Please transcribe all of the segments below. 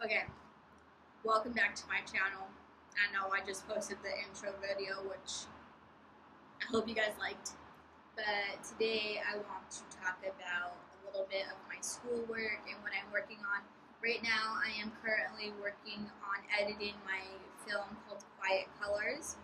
Okay, welcome back to my channel. I know I just posted the intro video, which I hope you guys liked. But today I want to talk about a little bit of my schoolwork and what I'm working on. Right now, I am currently working on editing my film called Quiet Colors.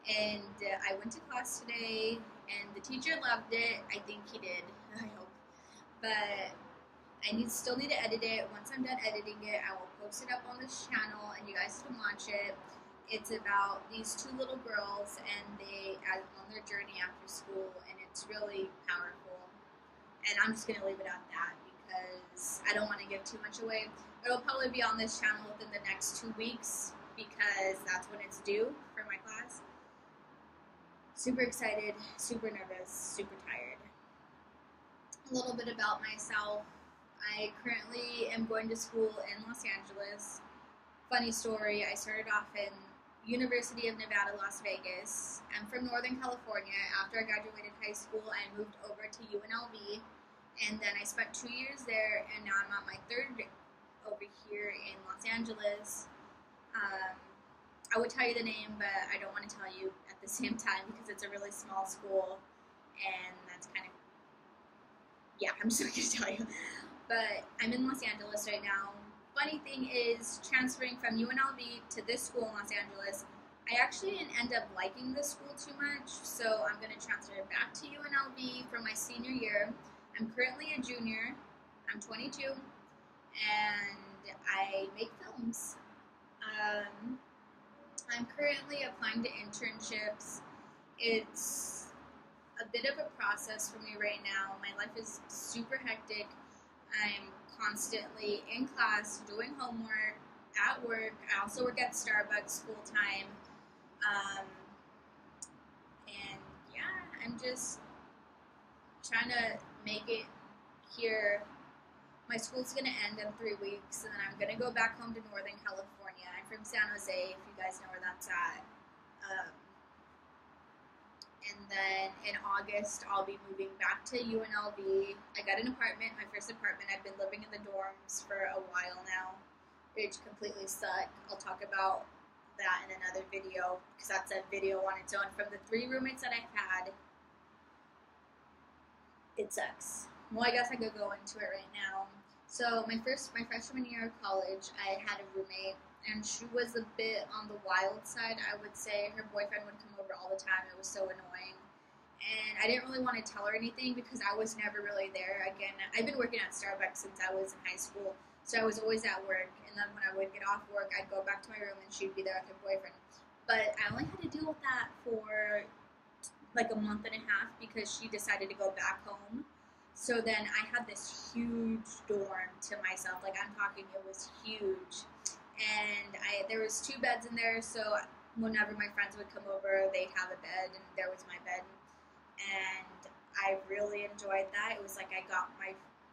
And I went to class today, and the teacher loved it. I think he did, I hope. But still need to edit it. Once I'm done editing it, I will post it up on this channel and you guys can watch it. It's about these two little girls and they are on their journey after school, and it's really powerful. And I'm just gonna leave it at that because I don't want to give too much away. It'll probably be on this channel within the next 2 weeks because that's when it's due for my class. Super excited, super nervous, super tired. A little bit about myself. I currently am going to school in Los Angeles. Funny story, I started off in University of Nevada, Las Vegas. I'm from Northern California. After I graduated high school, I moved over to UNLV, and then I spent 2 years there, and now I'm on my third over here in Los Angeles. Um, I would tell you the name, but I don't want to tell you at the same time because it's a really small school, and that's kind of, yeah, I'm just not going to tell you. But I'm in Los Angeles right now. Funny thing is, transferring from UNLV to this school in Los Angeles, I actually didn't end up liking this school too much, so I'm going to transfer back to UNLV for my senior year. I'm currently a junior. I'm 22, and I make films. I'm currently applying to internships. It's a bit of a process for me right now. My life is super hectic. I'm constantly in class, doing homework, at work. I also work at Starbucks full time. Um, and yeah, I'm just trying to make it here. My school's gonna end in 3 weeks, and then I'm gonna go back home to Northern California. I'm from San Jose, if you guys know where that's at. Um, and then in August, I'll be moving back to UNLV. I got an apartment, my first apartment. I've been living in the dorms for a while now, which completely suck. I'll talk about that in another video because that's a video on its own. From the 3 roommates that I've had, it sucks. Well, I guess I could go into it right now. So my freshman year of college, I had a roommate, and she was a bit on the wild side, I would say. Her boyfriend would come over all the time. It was so annoying. And I didn't really want to tell her anything because I was never really there. Again, I've been working at Starbucks since I was in high school, so I was always at work. And then when I would get off work, I'd go back to my room and she'd be there with her boyfriend. But I only had to deal with that for like a month and a half because she decided to go back home. So then I had this huge dorm to myself. Like, I'm talking, it was huge. And there was 2 beds in there, so whenever my friends would come over, they'd have a bed, and there was my bed. And I really enjoyed that. It was like I got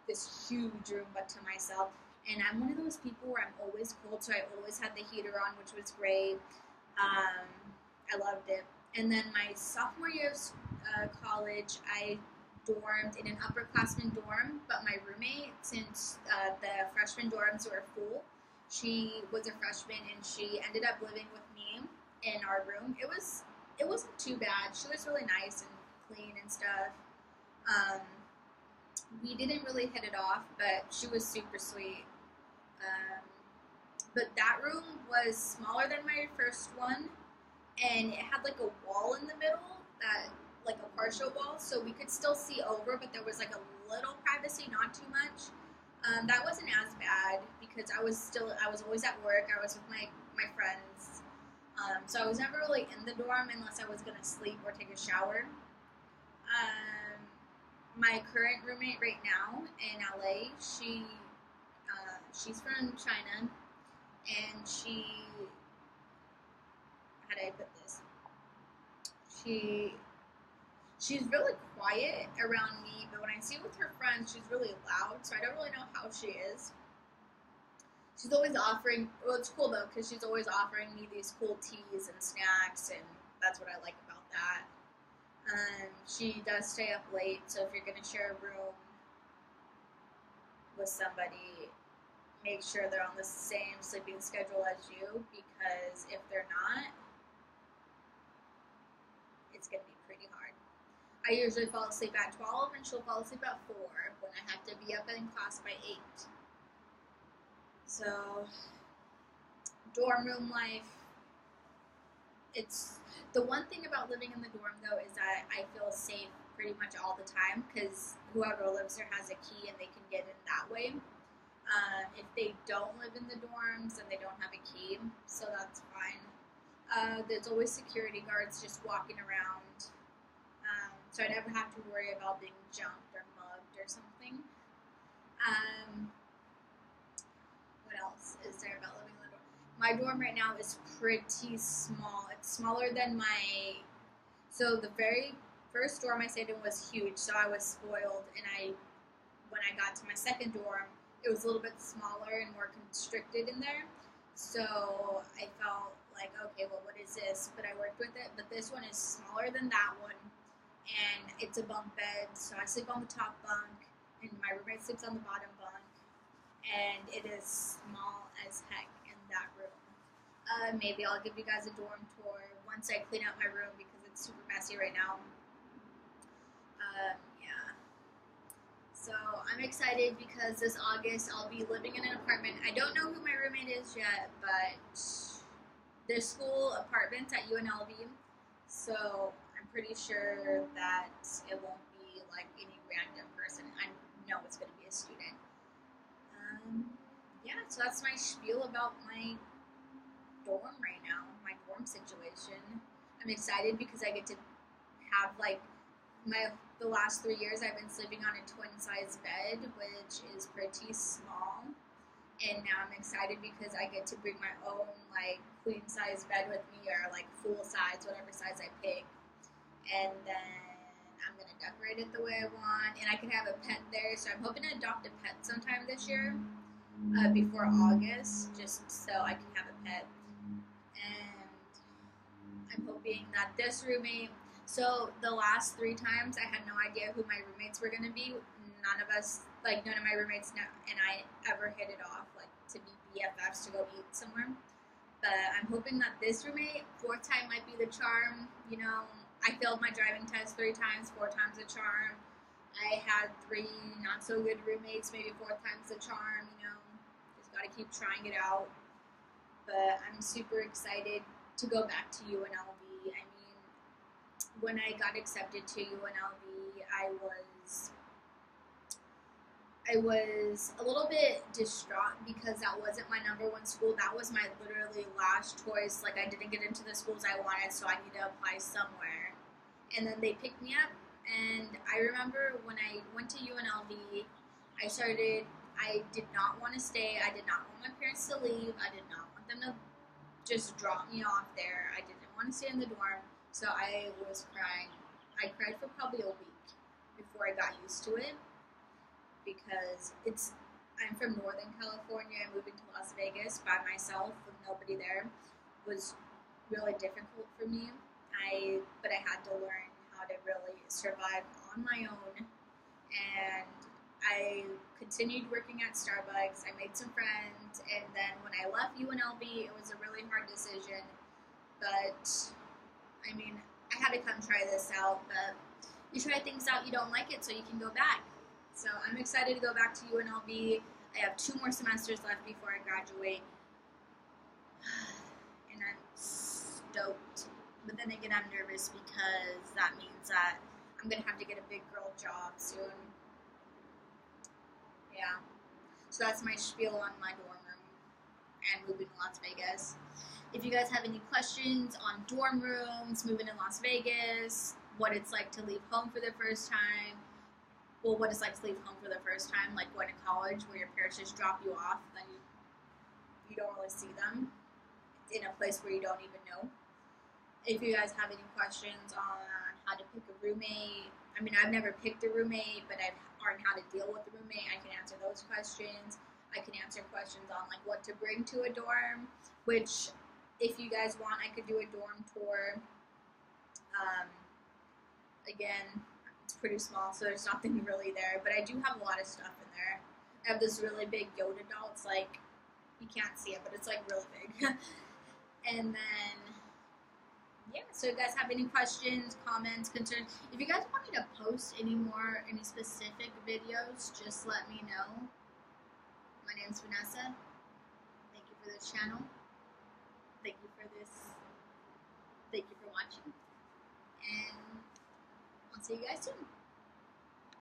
this huge room but to myself. And I'm one of those people where I'm always cold, so I always had the heater on, which was great. Um, I loved it. And then my sophomore year of college, I dormed in an upperclassman dorm, but my roommate, since the freshman dorms were full, she was a freshman and she ended up living with me in our room. It wasn't too bad. She was really nice and clean and stuff. Um, we didn't really hit it off, but she was super sweet. Um, but that room was smaller than my first one, and it had like a wall in the middle, that like a partial wall, so we could still see over, but there was like a little privacy, not too much. That wasn't as bad because I was always at work. I was with my friends, so I was never really in the dorm unless I was gonna sleep or take a shower. Um, my current roommate right now in LA, she's from China, and how do I put this? She she's really quiet around me, but when I see her with her friends, she's really loud. So I don't really know how she is. She's always offering. Well, it's cool though because she's always offering me these cool teas and snacks, and that's what I like about that. She does stay up late, so if you're gonna share a room with somebody, make sure they're on the same sleeping schedule as you, because if they're not, it's going to be pretty hard. I usually fall asleep at 12 and she'll fall asleep at 4 when I have to be up in class by 8. So, dorm room life, it's the one thing about living in the dorm though is that I feel safe pretty much all the time because whoever lives there has a key and they can get in that way. If they don't live in the dorms, then they don't have a key, so that's fine. There's always security guards just walking around, so I never have to worry about being jumped or mugged or something. Um, what else is there about living in the dorm? My dorm right now is pretty small. It's smaller than my. So the very first dorm I stayed in was huge, so I was spoiled, and when I got to my second dorm, it was a little bit smaller and more constricted in there. So I felt like, okay, well, what is this? But I worked with it. But this one is smaller than that one, and it's a bunk bed. So I sleep on the top bunk, and my roommate sleeps on the bottom bunk, and it is small as heck in that room. Maybe I'll give you guys a dorm tour once I clean out my room because it's super messy right now. Yeah. So I'm excited because this August I'll be living in an apartment. I don't know who my roommate is yet, but there's school apartments at UNLV, so I'm pretty sure that it won't be like any random person. I know it's going to be a student. Yeah, so that's my spiel about my dorm right now, my dorm situation. I'm excited because I get to have like the last 3 years I've been sleeping on a twin size bed, which is pretty small. And now I'm excited because I get to bring my own like queen size bed with me, or like full size, whatever size I pick. And then I'm gonna decorate it the way I want, and I can have a pet there. So I'm hoping to adopt a pet sometime this year, before August, just so I can have a pet. And I'm hoping that this roommate. So the last 3 times I had no idea who my roommates were gonna be. None of my roommates and I ever hit it off, like to be BFFs to go eat somewhere. But I'm hoping that this roommate, 4th time might be the charm. You know, I failed my driving test 3 times, 4 times the charm. I had 3 not so good roommates, maybe 4th time's the charm. You know, just gotta keep trying it out. But I'm super excited to go back to UNLV. I mean, when I got accepted to UNLV, I was a little bit distraught because that wasn't my number 1 school. That was my literally last choice. Like, I didn't get into the schools I wanted, so I need to apply somewhere. And then they picked me up, and I remember when I went to UNLV, I did not want to stay. I did not want my parents to leave. I did not want them to just drop me off there. I didn't want to stay in the dorm, so I was crying. I cried for probably a week before I got used to it, because I'm from Northern California, and moving to Las Vegas by myself with nobody there was really difficult for me. But I had to learn how to really survive on my own, and I continued working at Starbucks. I made some friends, and then when I left UNLV, it was a really hard decision. But I mean, I had to come try this out. But you try things out, you don't like it, so you can go back. So I'm excited to go back to UNLV. I have 2 more semesters left before I graduate, and I'm stoked. But then again, I'm nervous because that means that I'm gonna have to get a big girl job soon. Yeah. So that's my spiel on my dorm room and moving to Las Vegas. If you guys have any questions on dorm rooms, moving in Las Vegas, what it's like to leave home for the first time, what it's like to leave home for the first time, like going to college where your parents just drop you off, then you don't really see them in a place where you don't even know. If you guys have any questions on how to pick a roommate, I mean, I've never picked a roommate, but I've learned how to deal with a roommate. I can answer those questions. I can answer questions on like what to bring to a dorm, which if you guys want, I could do a dorm tour. Again, it's pretty small, so there's nothing really there, but I do have a lot of stuff in there. I have this really big Yoda doll. It's like, you can't see it, but it's like really big. And then, yeah, so you guys have any questions, comments, concerns? If you guys want me to post any specific videos, just let me know. My name's Vanessa. Thank you for this channel. Thank you for this. Thank you for watching. And I'll see you guys soon.